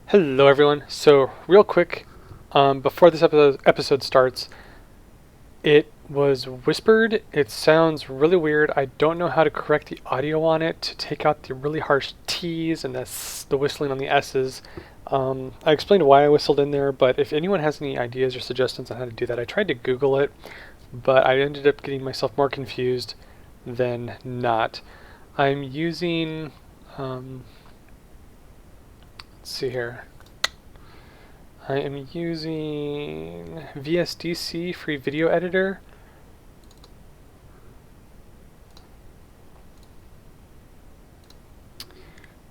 Hello everyone. So real quick, before this episode starts, it was whispered. It sounds really weird. I don't know how to correct the audio on it to take out the really harsh T's and the whistling on the S's. I explained why I whistled in there, but if anyone has any ideas or suggestions on how to do that, I tried to Google it, but I ended up getting myself more confused than not. I'm using, let's see here. I am using VSDC free video editor.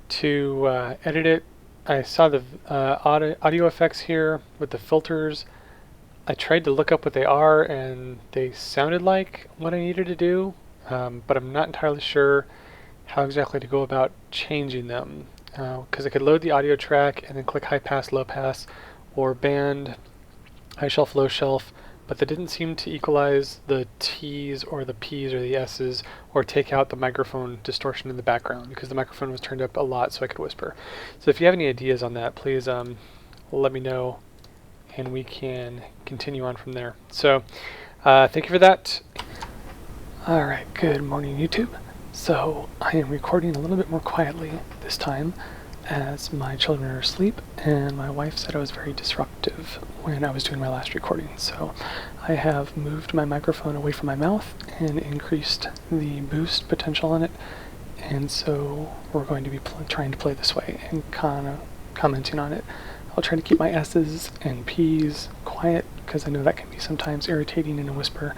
To edit it. I saw the audio effects here with the filters. I tried to look up what they are and they sounded like what I needed to do, but I'm not entirely sure how exactly to go about changing them. Because I could load the audio track and then click high pass, low pass, or band, high shelf, low shelf, but that didn't seem to equalize the T's or the P's or the S's or take out the microphone distortion in the background because the microphone was turned up a lot so I could whisper. So if you have any ideas on that, please let me know and we can continue on from there. So thank you for that. Alright, good morning YouTube. So I am recording a little bit more quietly this time as my children are asleep, and my wife said I was very disruptive when I was doing my last recording. So I have moved my microphone away from my mouth and increased the boost potential on it, and so we're going to be trying to play this way and commenting on it. I'll try to keep my S's and P's quiet because I know that can be sometimes irritating in a whisper,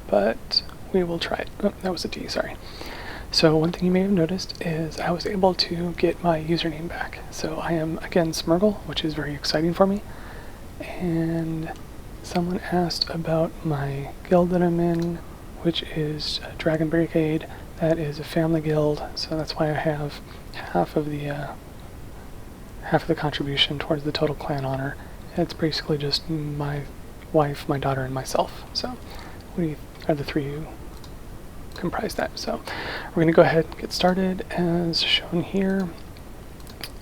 but we will try it. Oh, that was a D, sorry. So one thing you may have noticed is I was able to get my username back. So I am again Smurgle, which is very exciting for me. And someone asked about my guild that I'm in, which is Dragon Brigade. That is a family guild, so that's why I have half of the contribution towards the total clan honor. It's basically just my wife, my daughter, and myself. So we are the three who comprise that. So we're going to go ahead and get started as shown here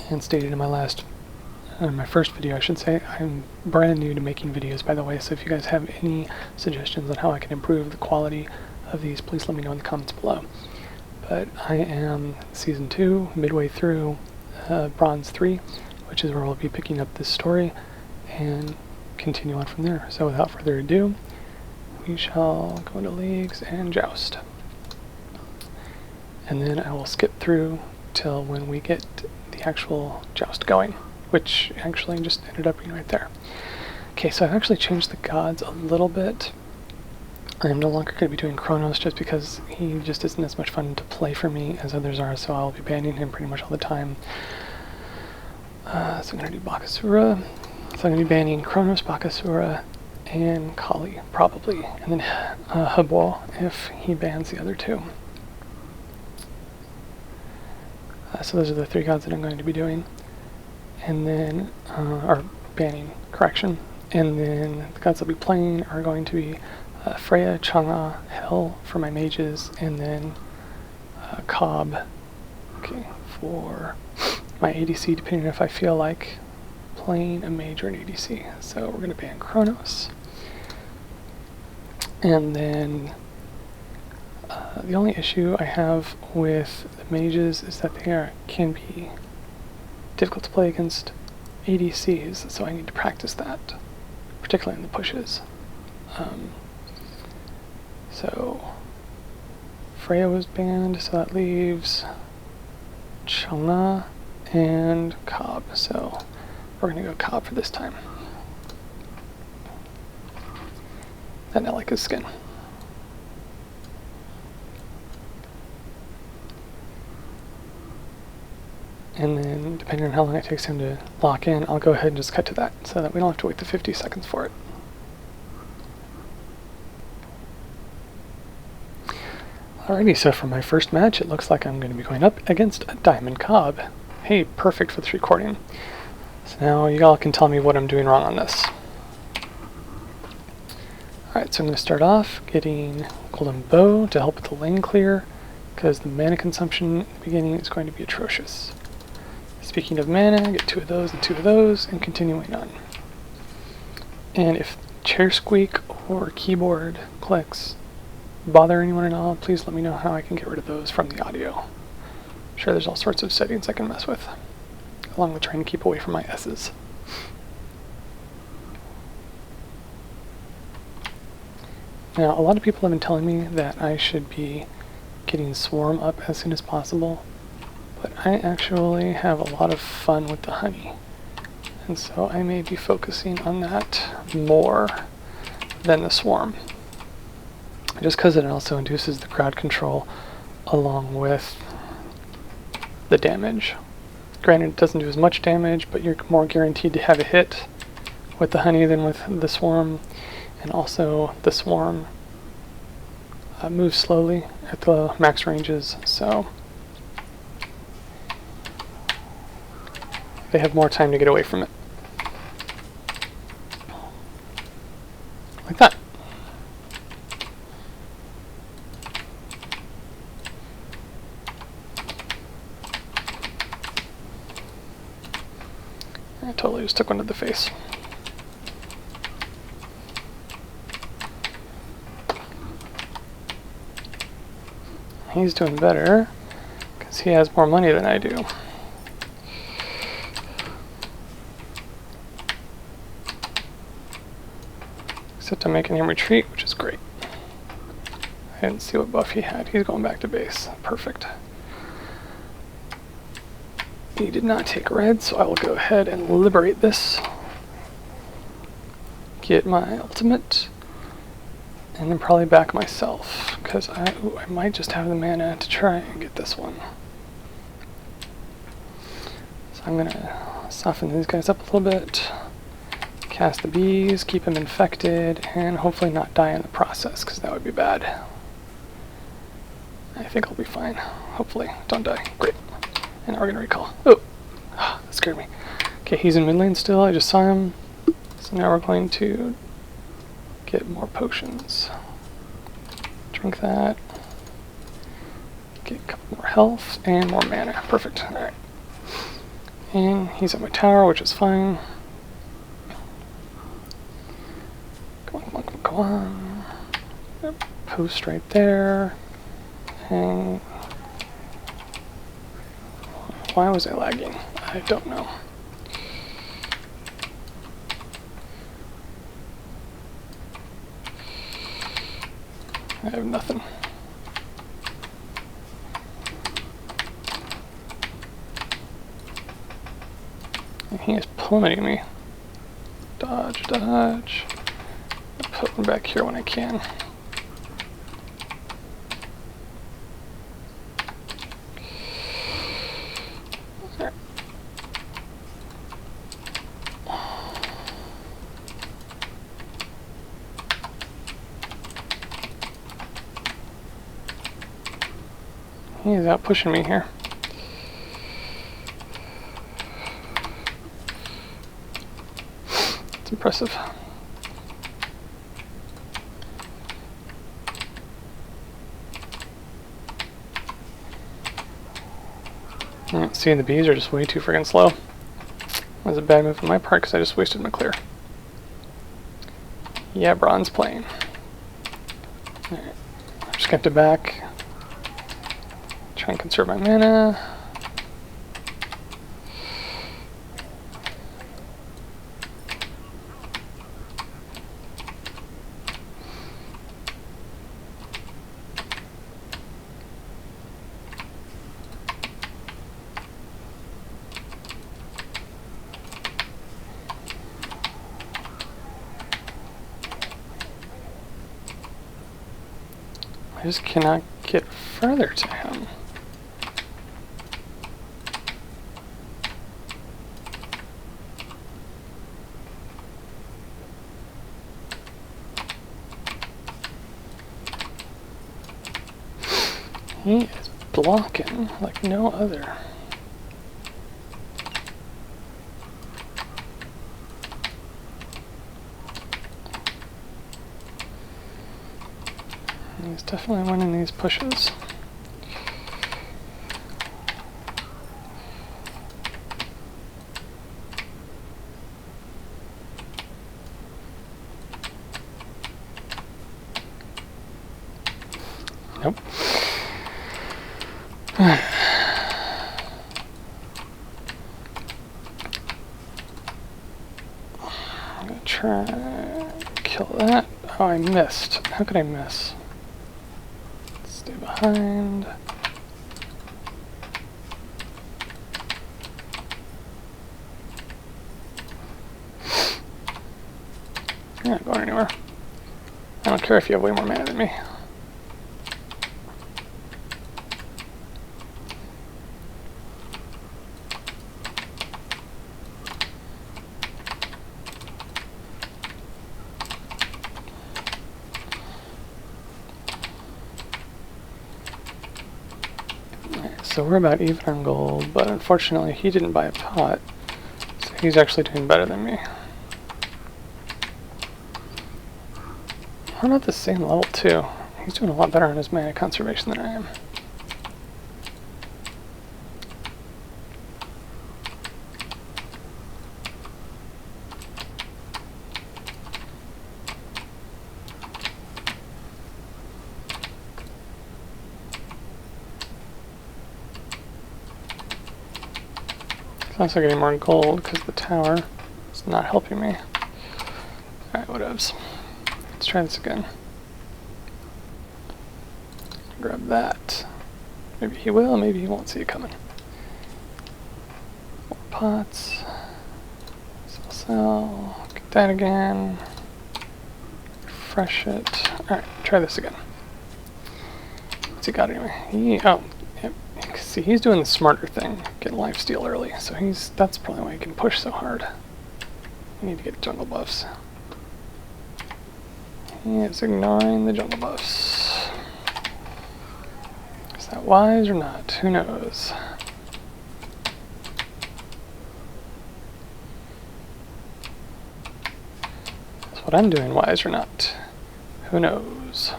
and stated in my first video, I should say. I'm brand new to making videos, by the way, so if you guys have any suggestions on how I can improve the quality of these, please let me know in the comments below. But I am season 2, midway through Bronze 3, which is where we'll be picking up this story and continue on from there. So without further ado, we shall go into leagues and joust. And then I will skip through till when we get the actual joust going, which actually just ended up being right there. Okay, so I've actually changed the gods a little bit. I am no longer going to be doing Chronos just because he just isn't as much fun to play for me as others are, so I'll be banning him pretty much all the time. So I'm going to do Bakasura. So I'm going to be banning Chronos, Bakasura, and Kali, probably. And then Habo if he bans the other two. So those are the 3 gods that I'm going to be doing. And then, or banning, correction. And then the gods I'll be playing are going to be Freya, Chang'E, Hel for my mages, and then Cobb, okay, for my ADC, depending on if I feel like playing a mage or an ADC. So we're going to ban Chronos. And then the only issue I have with the mages is that they can be difficult to play against ADCs, so I need to practice that, particularly in the pushes. So Freya was banned, so that leaves Chang'E and Cobb, so we're going to go Cobb for this time. And I like his skin. And then, depending on how long it takes him to lock in, I'll go ahead and just cut to that, so that we don't have to wait the 50 seconds for it. Alrighty, so for my first match, it looks like I'm going to be going up against a Diamond Cobb. Hey, perfect for this recording. So now y'all can tell me what I'm doing wrong on this. Alright, so I'm going to start off getting Golden Bow to help with the lane clear, because the mana consumption in the beginning is going to be atrocious. Speaking of mana, get 2 of those and 2 of those, and continuing on. And if chair squeak or keyboard clicks bother anyone at all, please let me know how I can get rid of those from the audio. I'm sure there's all sorts of settings I can mess with, along with trying to keep away from my S's. Now, a lot of people have been telling me that I should be getting Swarm up as soon as possible, but I actually have a lot of fun with the honey, and so I may be focusing on that more than the Swarm, just because it also induces the crowd control along with the damage. Granted, it doesn't do as much damage, but you're more guaranteed to have a hit with the honey than with the Swarm, and also the Swarm moves slowly at the max ranges, so they have more time to get away from it. Like that. I totally just took one to the face. He's doing better because he has more money than I do. Except I'm making him retreat, which is great. I didn't see what buff he had. He's going back to base. Perfect. He did not take red, so I will go ahead and liberate this. Get my ultimate. And then probably back myself, because I might just have the mana to try and get this one. So I'm going to soften these guys up a little bit. Cast the bees, keep them infected, and hopefully not die in the process, because that would be bad. I think I'll be fine. Hopefully. Don't die. Great. And now we're going to recall. Oh! That scared me. Okay, he's in mid lane still. I just saw him. So now we're going to get more potions. Drink that. Get a couple more health and more mana. Perfect. Alright. And he's at my tower, which is fine. Come on, come on, come on, come on. Yep. Post right there. And why was I lagging? I don't know. I have nothing. And he is plummeting me. Dodge, dodge. I'll put him back here when I can. There. He's out pushing me here. It's impressive. See, the bees are just way too friggin' slow. That was a bad move on my part because I just wasted my clear. Yeah, bronze plane. Alright, I'm just gonna have to back. Try and conserve my mana. I just cannot get further to him. He is blocking like no other. He's definitely winning these pushes. Nope. I'm gonna try kill that. Oh, I missed. How could I miss? Stay behind. You're not going anywhere. I don't care if you have way more mana than me. So we're about even on gold, but unfortunately he didn't buy a pot, so he's actually doing better than me. We're not the same level too. He's doing a lot better on his mana conservation than I am. I'm also getting more gold because the tower is not helping me. Alright, whatevs. Let's try this again. Grab that. Maybe he will, maybe he won't see it coming. More pots. Sell. Get that again. Refresh it. Alright, try this again. What's he got anyway? Oh, yep. See, he's doing the smarter thing, getting lifesteal early, so that's probably why he can push so hard. I need to get jungle buffs. He is ignoring the jungle buffs. Is that wise or not? Who knows? Is what I'm doing wise or not? Who knows?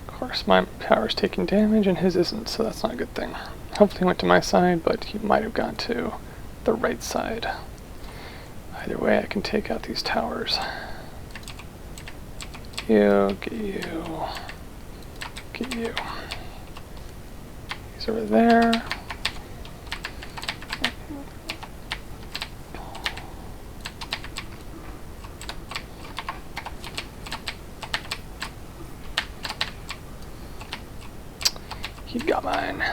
Of course, my power's taking damage and his isn't, so that's not a good thing. Hopefully he went to my side, but he might have gone to the right side. Either way, I can take out these towers. You, get you, get you. He's over there. He got mine.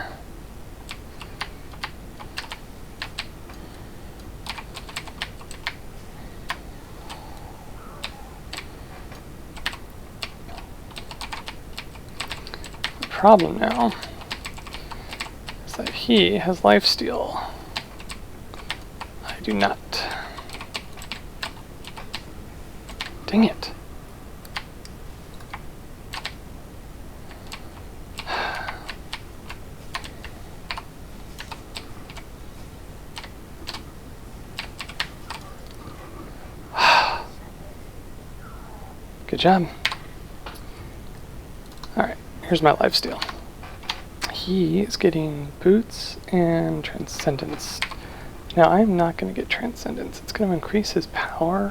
The problem now is that he has lifesteal. I do not. Dang it. Good job. Alright, here's my lifesteal. He is getting boots and transcendence. Now I'm not going to get transcendence. It's going to increase his power,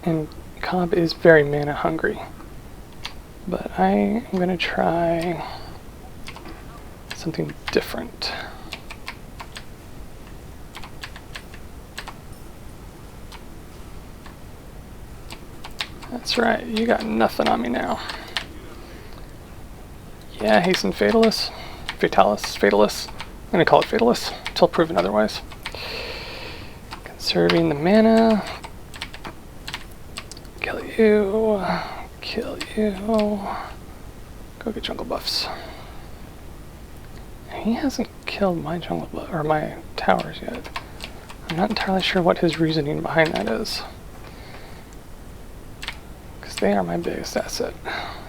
and Cobb is very mana hungry. But I am going to try something different. That's right, you got nothing on me now. Yeah, hasten Fatalis. Fatalis. I'm gonna call it Fatalis, until proven otherwise. Conserving the mana. Kill you. Kill you. Go get jungle buffs. He hasn't killed my jungle buff or my towers yet. I'm not entirely sure what his reasoning behind that is. They are my biggest asset.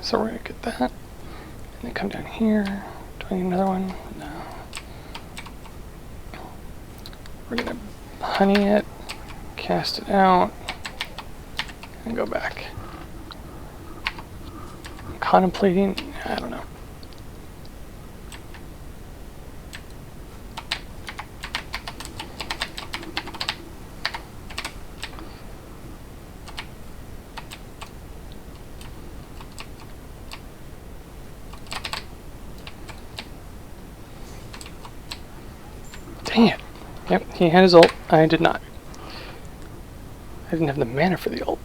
So we're gonna get that. And then come down here. Do I need another one? No. We're gonna honey it, cast it out, and go back. I'm contemplating, I don't know. Dang it. Yep, he had his ult. I did not. I didn't have the mana for the ult.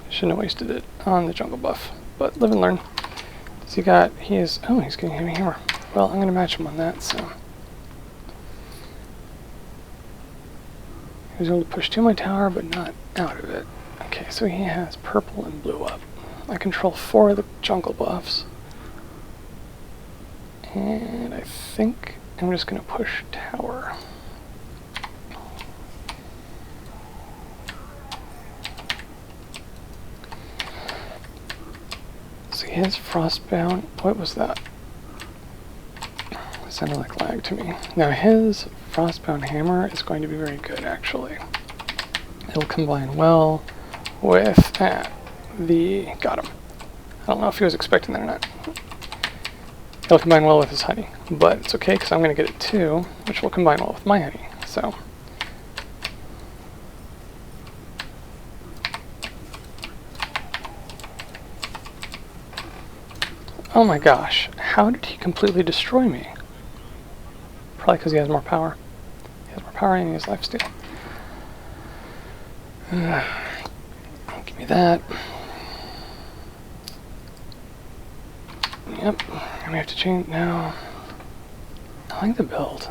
Shouldn't have wasted it on the jungle buff. But live and learn. So he's getting a heavy hammer. Well, I'm going to match him on that, so. He was able to push to my tower, but not out of it. Okay, so he has purple and blue up. I control 4 of the jungle buffs. And I think I'm just going to push tower. So he has frostbound. What was that? It sounded like lag to me. Now his frostbound hammer is going to be very good, actually. It'll combine well with got him. I don't know if he was expecting that or not. It'll combine well with his honey, but it's okay because I'm going to get it too, which will combine well with my honey. So. Oh my gosh, how did he completely destroy me? Probably because he has more power. He has more power and he has lifesteal. Give me that. Yep, and we have to change now. I like the build.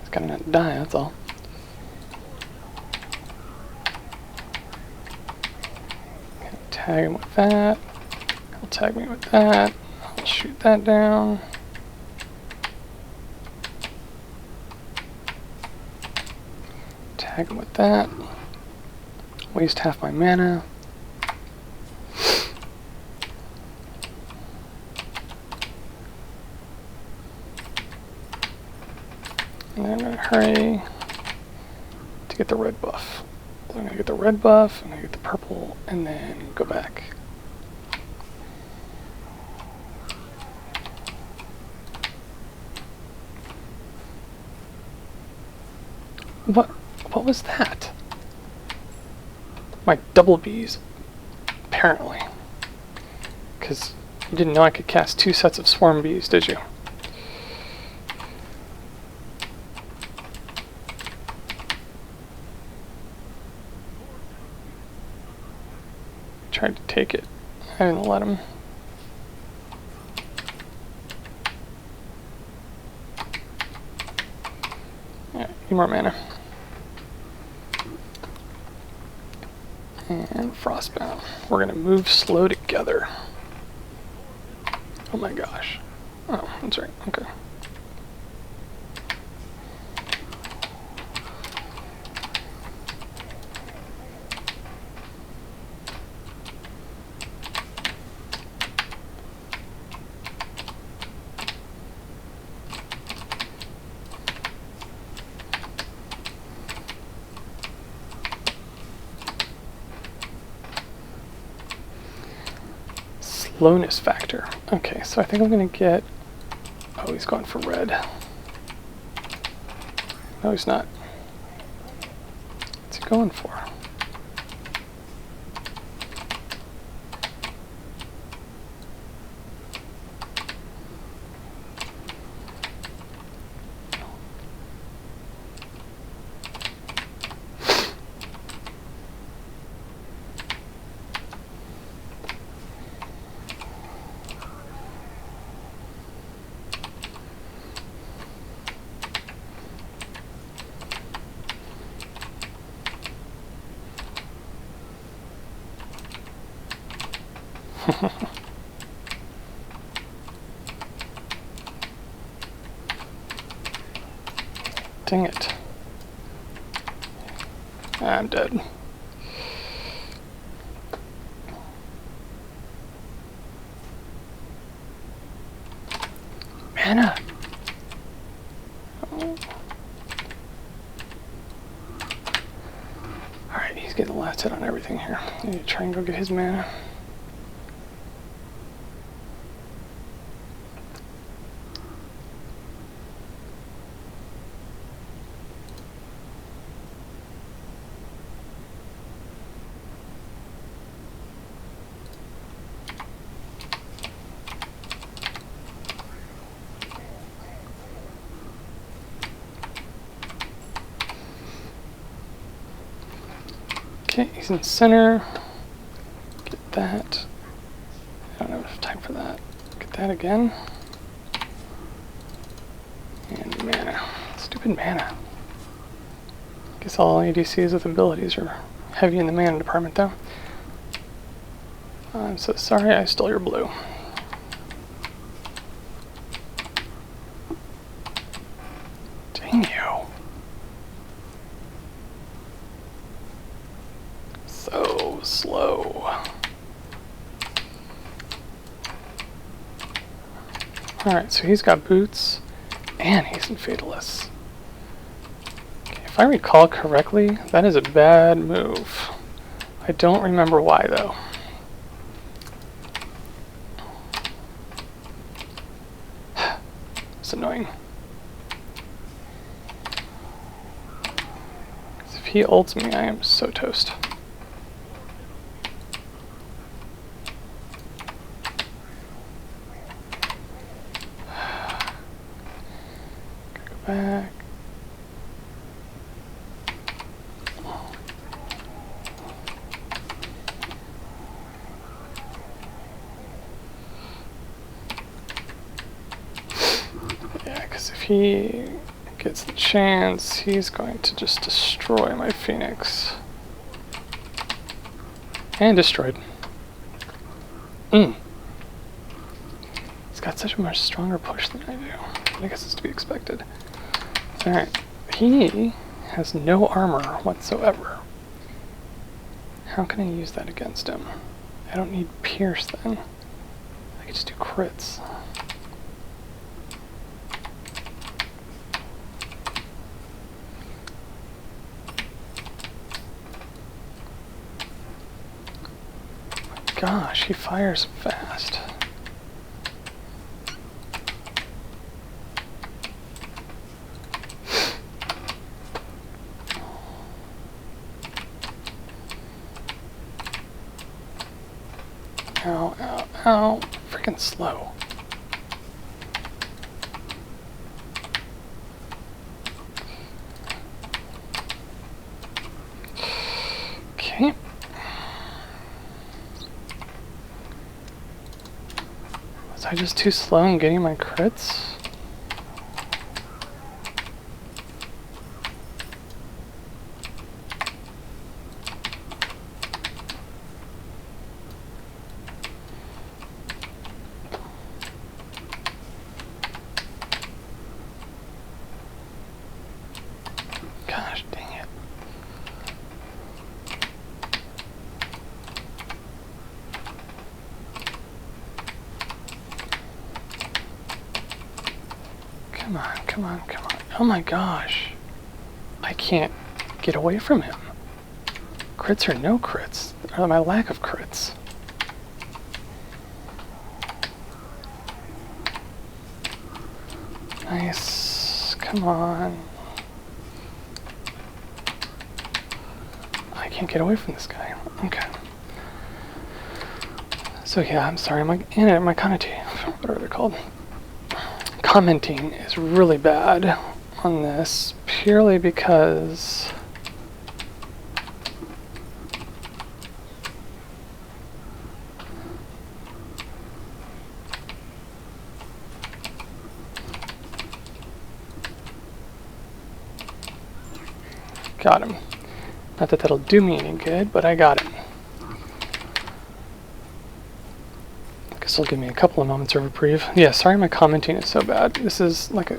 It's gotta not die, that's all. Tag him with that. He'll tag me with that. I'll shoot that down. Tag him with that. Waste half my mana. And then I'm going to hurry to get the red buff. So I'm going to get the red buff, I'm going to get the purple, and then go back. What was that? My double bees, apparently. Because you didn't know I could cast 2 sets of swarm bees, did you? Tried to take it. I didn't let him. Yeah, need more mana. And frostbound. We're gonna move slow together. Oh my gosh. Oh, that's right. Okay. Slowness factor. Okay, so I think I'm gonna get. Oh, he's going for red. No, he's not. What's he going for? Dang it. I'm dead. Mana! Oh. Alright, he's getting the last hit on everything here. I need to try and go get his mana. Okay, he's in center. Get that. I don't have enough time for that. Get that again. And mana. Stupid mana. Guess all ADCs with abilities are heavy in the mana department, though. I'm so sorry I stole your blue. Dang you. So slow. Alright, so he's got boots, and he's in Fatalist. Okay, if I recall correctly, that is a bad move. I don't remember why, though. It's annoying. If he ults me, I am so toast. Back. Yeah, because if he gets the chance, he's going to just destroy my Phoenix. And destroyed. He's got such a much stronger push than I do. I guess it's to be expected. Alright, he has no armor whatsoever. How can I use that against him? I don't need Pierce then. I could just do crits. My gosh, he fires fast. Ow, ow, ow. Freaking slow. Okay. Was I just too slow in getting my crits? Gosh, dang it. Come on, come on, come on. Oh my gosh. I can't get away from him. Crits or no crits? Or my lack of crits. Nice. Come on. I can't get away from this guy. Okay. So yeah, I'm sorry, my connotation, whatever they're called. Commenting is really bad on this purely because got him. Not that that'll do me any good, but I got him. Guess it'll give me a couple of moments of reprieve. Yeah, sorry my commenting is so bad. This is, like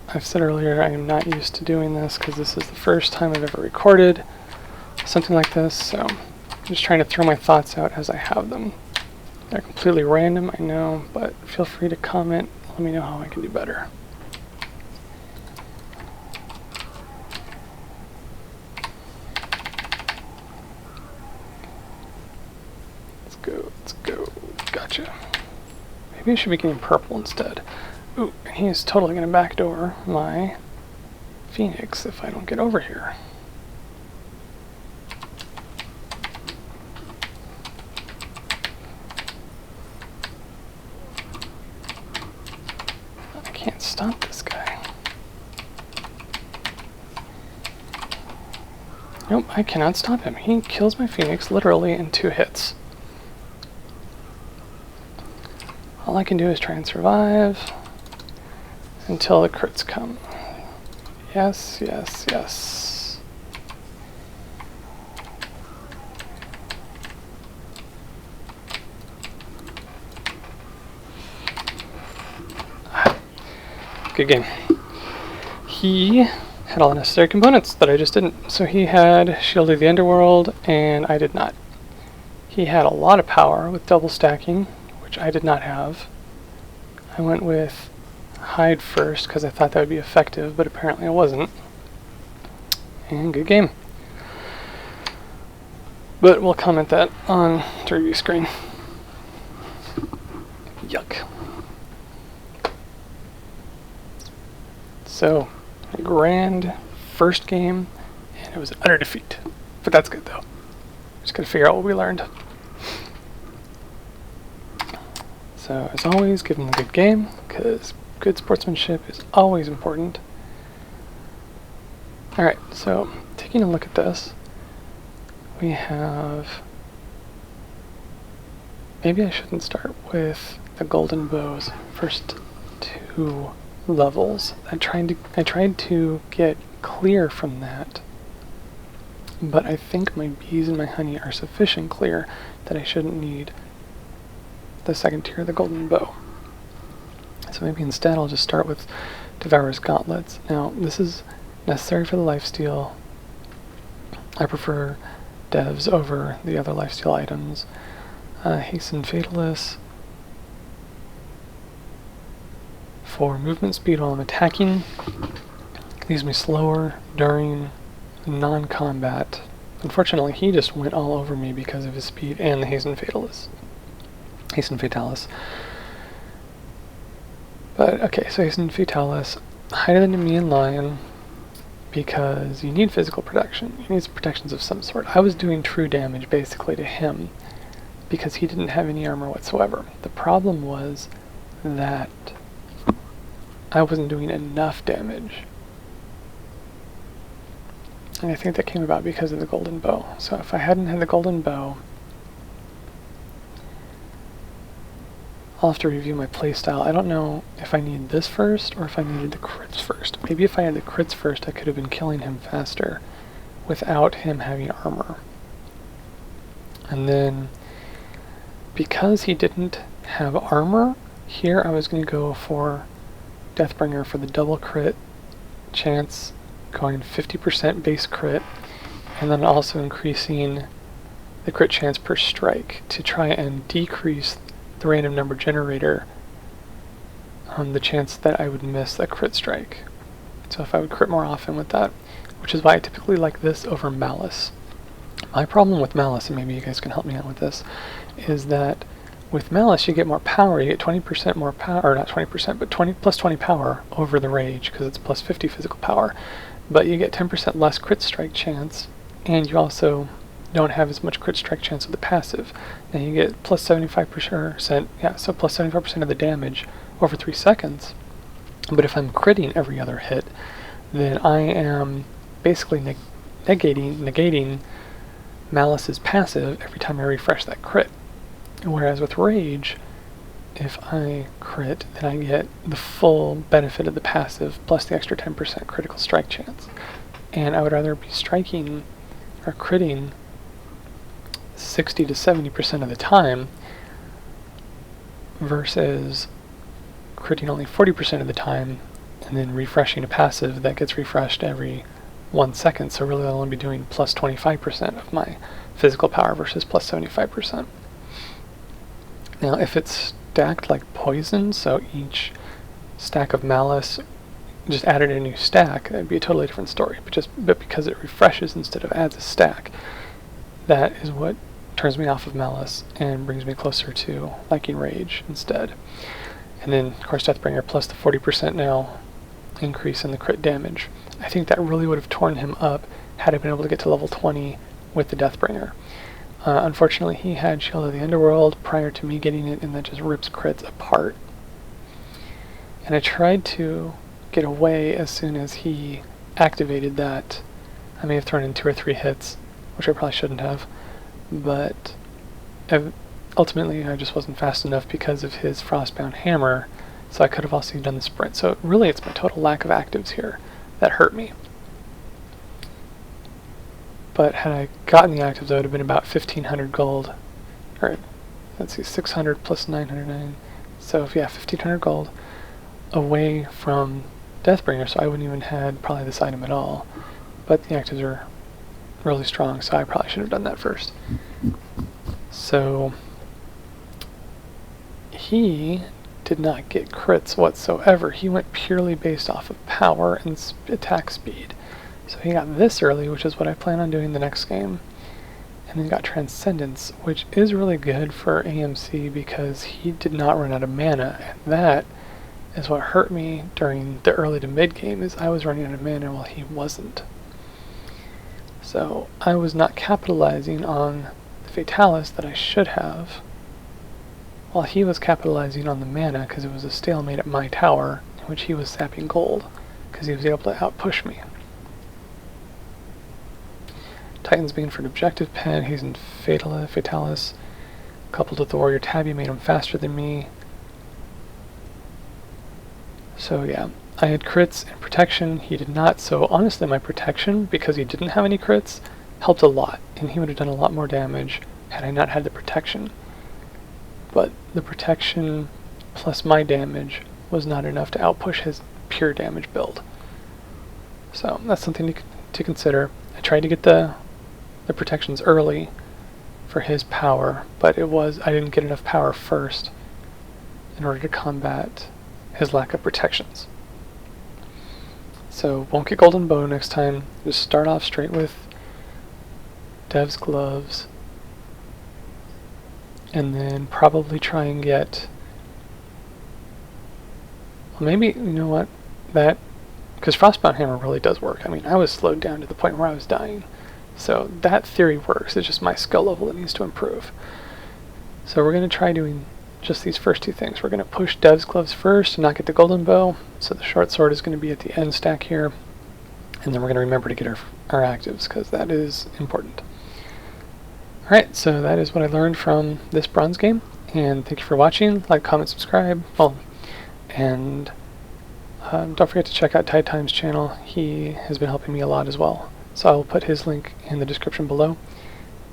I've said earlier, I am not used to doing this because this is the first time I've ever recorded something like this, so I'm just trying to throw my thoughts out as I have them. They're completely random, I know, but feel free to comment. Let me know how I can do better. Let's go. Gotcha. Maybe I should be getting purple instead. Ooh, and he is totally going to backdoor my Phoenix if I don't get over here. I can't stop this guy. Nope, I cannot stop him. He kills my Phoenix literally in 2 hits. All I can do is try and survive until the crits come. Yes, yes, yes. Good game. He had all the necessary components that I just didn't. So he had Shield of the Underworld, and I did not. He had a lot of power with double stacking, which I did not have. I went with Hide first because I thought that would be effective, but apparently it wasn't. And good game. But we'll comment that on the review screen. Yuck. So, a grand first game, and it was an utter defeat. But that's good though. Just gotta figure out what we learned. So, as always, give them a good game, because good sportsmanship is always important. Alright, so, taking a look at this, we have... Maybe I shouldn't start with the golden bows first 2 levels. I tried to get clear from that, but I think my bees and my honey are sufficient clear that I shouldn't need the second tier of the golden bow. So maybe instead I'll just start with Devourer's Gauntlets. Now this is necessary for the lifesteal. I prefer devs over the other lifesteal items. Hasten Fatalis for movement speed while I'm attacking. Leaves me slower during non-combat. Unfortunately, he just went all over me because of his speed and the Hasten Fatalis. But okay, so Hasten Fatalis, higher than me and Lion, because you need physical protection. You need protections of some sort. I was doing true damage basically to him because he didn't have any armor whatsoever. The problem was that I wasn't doing enough damage. And I think that came about because of the golden bow. So if I hadn't had the golden bow, I'll have to review my playstyle. I don't know if I need this first or if I needed the crits first. Maybe if I had the crits first, I could have been killing him faster without him having armor. And then, because he didn't have armor, here I was going to go for Deathbringer for the double crit chance, going 50% base crit, and then also increasing the crit chance per strike to try and decrease the random number generator on the chance that I would miss a crit strike. So if I would crit more often with that, which is why I typically like this over Malice. My problem with Malice, and maybe you guys can help me out with this, is that with Malice you get more power, you get 20% more power, or not 20%, but plus 20 power over the Rage, because it's plus 50 physical power, but you get 10% less crit strike chance, and you also don't have as much crit strike chance with the passive. And you get plus 75%, yeah, so plus 75% of the damage over 3 seconds. But if I'm critting every other hit, then I am basically negating Malice's passive every time I refresh that crit. Whereas with Rage, if I crit, then I get the full benefit of the passive plus the extra 10% critical strike chance. And I would rather be striking or critting 60 to 70% of the time versus critting only 40% of the time and then refreshing a passive that gets refreshed every 1 second. So really I'll only be doing plus 25% of my physical power versus plus 75%. Now if it's stacked like poison, so each stack of Malice just added a new stack, that'd be a totally different story. But because it refreshes instead of adds a stack, that is what turns me off of Malice and brings me closer to liking Rage instead. And then of course Deathbringer plus the 40% now increase in the crit damage. I think that really would have torn him up had I been able to get to level 20 with the Deathbringer. Unfortunately, he had Shield of the Underworld prior to me getting it, and that just rips crits apart. And I tried to get away as soon as he activated that I may have thrown in 2 or 3 hits, which I probably shouldn't have, but ultimately I just wasn't fast enough because of his Frostbound Hammer, so I could have also done the sprint. So really it's my total lack of actives here that hurt me. But had I gotten the actives, I would have been about 1,500 gold. Or, let's see, 600 plus 909. So, yeah, 1,500 gold away from Deathbringer, so I wouldn't even had probably this item at all. But the actives are really strong, so I probably should have done that first. So, he did not get crits whatsoever. He went purely based off of power and attack speed. So he got this early, which is what I plan on doing the next game. And then got Transcendence, which is really good for AMC because he did not run out of mana. And that is what hurt me during the early to mid game, is I was running out of mana while he wasn't. So I was not capitalizing on the Fatalis that I should have, while he was capitalizing on the mana because it was a stalemate at my tower, in which he was sapping gold because he was able to outpush me. Titan's being for an objective pen, he's in Fatalis. Coupled with the Warrior Tabby made him faster than me. So yeah, I had crits and protection, he did not, so honestly my protection, because he didn't have any crits, helped a lot, and he would have done a lot more damage had I not had the protection. But the protection plus my damage was not enough to outpush his pure damage build. So that's something to consider. I tried to get the protections early for his power, but I didn't get enough power first in order to combat his lack of protections. So won't get Golden Bow next time. Just start off straight with Dev's Gloves, and then probably try and get, well, maybe, you know what, because Frostbound Hammer really does work. I mean, I was slowed down to the point where I was dying. So that theory works, it's just my skill level that needs to improve. So we're going to try doing just these first 2 things. We're going to push Dev's Gloves first and not get the Golden Bow, so the short sword is going to be at the end stack here. And then we're going to remember to get our actives, because that is important. Alright, so that is what I learned from this bronze game, and thank you for watching. Like, comment, subscribe, and don't forget to check out Tide Time's channel. He has been helping me a lot as well. So I will put his link in the description below.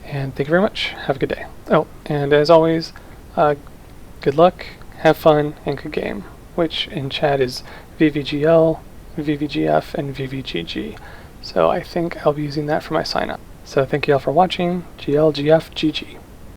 And thank you very much. Have a good day. Oh, and as always, good luck, have fun, and good game, which in chat is vvgl, vvgf, and vvgg. So I think I'll be using that for my sign up. So thank you all for watching. GL, GF, GG.